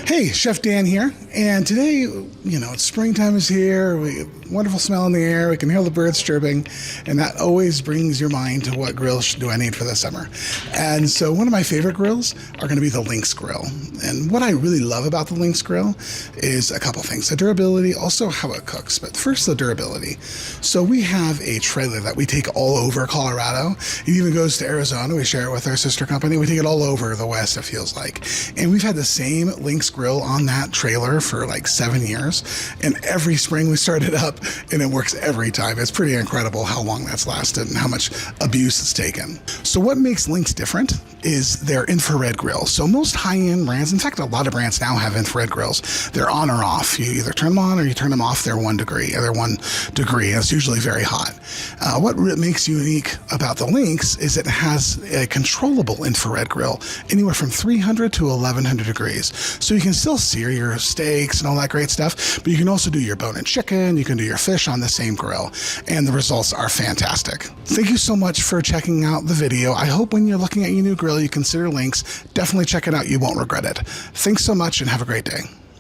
Hey, Chef Dan here, and today, it's springtime is here, wonderful smell in the air, we can hear the birds chirping, and that always brings your mind to what grills do I need for the summer. And so one of my favorite grills are going to be the Lynx grill. And what I really love about the Lynx grill is a couple things. The durability, also how it cooks, but first the durability. So we have a trailer that we take all over Colorado. It even goes to Arizona. We share it with our sister company. We take it all over the West, it feels like. And we've had the same Lynx grill on that trailer for like 7 years, and every spring we start it up and it works every time. It's pretty incredible how long that's lasted and how much abuse it's taken. So what makes Lynx different is their infrared grill. So most high-end brands, in fact a lot of brands now have infrared grills. They're on or off. You either turn them on or you turn them off. They're 1 degree, and it's usually very hot. What makes unique about the Lynx is it has a controllable infrared grill anywhere from 300 to 1100 degrees. So you can still sear your steaks and all that great stuff, but you can also do your bone-in chicken, you can do your fish on the same grill, and the results are fantastic. Thank you so much for checking out the video. I hope when you're looking at your new grill, you consider Lynx. Definitely check it out. You won't regret it. Thanks so much and have a great day.